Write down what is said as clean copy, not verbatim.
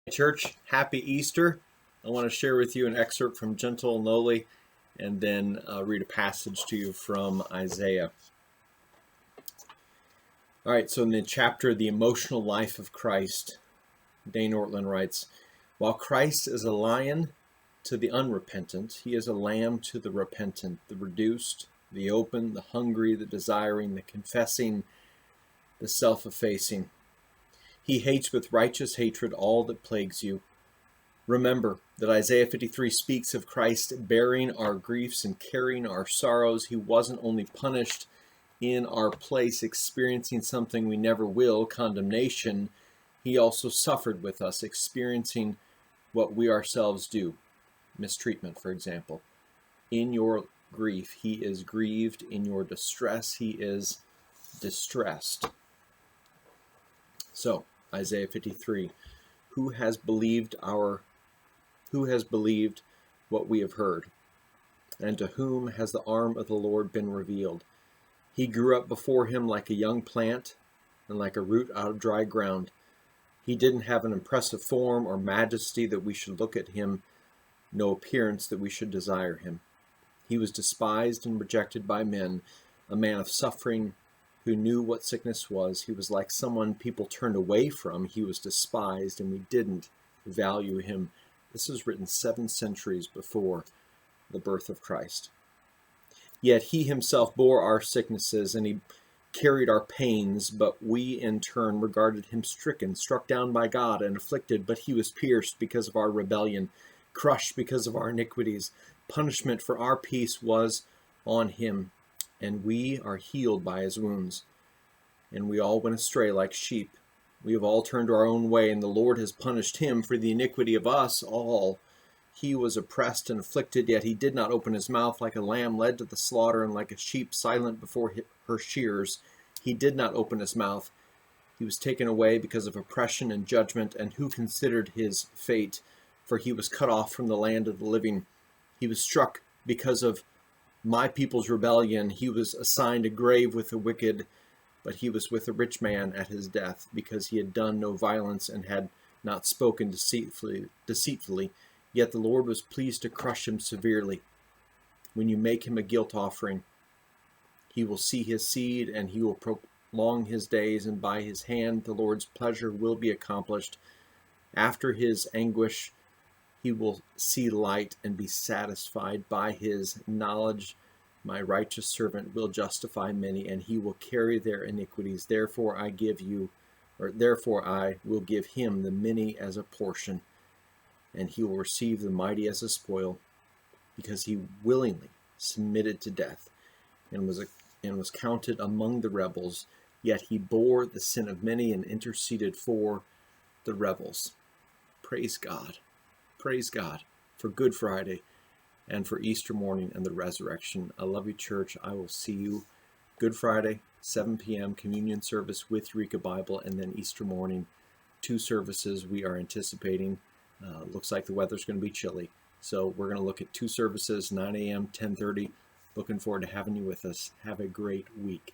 Church, happy Easter. I want to share with you an excerpt from Gentle and Lowly and then read a passage to you from Isaiah. All right, so in the chapter, The Emotional Life of Christ, Dane Ortlund writes, while Christ is a lion to the unrepentant, he is a lamb to the repentant, the reduced, the open, the hungry, the desiring, the confessing, the self-effacing. He hates with righteous hatred all that plagues you. Remember that Isaiah 53 speaks of Christ bearing our griefs and carrying our sorrows. He wasn't only punished in our place, experiencing something we never will, condemnation. He also suffered with us, experiencing what we ourselves do, mistreatment, for example. In your grief, he is grieved. In your distress, he is distressed. So, Isaiah 53, who has believed what we have heard? And to whom has the arm of the Lord been revealed? He grew up before him like a young plant and like a root out of dry ground. He didn't have an impressive form or majesty that we should look at him, no appearance that we should desire him. He was despised and rejected by men, a man of suffering who knew what sickness was. He was like someone people turned away from. He was despised, and we didn't value him. This was written 7 centuries before the birth of Christ. Yet he himself bore our sicknesses and he carried our pains, but we in turn regarded him stricken, struck down by God and afflicted, but he was pierced because of our rebellion, crushed because of our iniquities. Punishment for our peace was on him, and we are healed by his wounds. And we all went astray like sheep. We have all turned our own way, and the Lord has punished him for the iniquity of us all. He was oppressed and afflicted, yet he did not open his mouth. Like a lamb led to the slaughter, and like a sheep silent before her shears, he did not open his mouth. He was taken away because of oppression and judgment, and who considered his fate? For he was cut off from the land of the living. He was struck because of my people's rebellion. He was assigned a grave with the wicked, but he was with a rich man at his death, because he had done no violence and had not spoken deceitfully. Yet the Lord was pleased to crush him severely. When you make him a guilt offering, he will see his seed, and he will prolong his days, and by his hand the Lord's pleasure will be accomplished. After his anguish, he will see light and be satisfied. By his knowledge, my righteous servant will justify many, and he will carry their iniquities. Therefore I will give him the many as a portion, and he will receive the mighty as a spoil, because he willingly submitted to death and was counted among the rebels. Yet he bore the sin of many and interceded for the rebels. Praise God. Praise God for Good Friday and for Easter morning and the resurrection. I love you, church. I will see you Good Friday, 7 p.m. communion service with Eureka Bible, and then Easter morning, 2 services we are anticipating. Looks like the weather's going to be chilly. So we're going to look at 2 services, 9 a.m., 10:30. Looking forward to having you with us. Have a great week.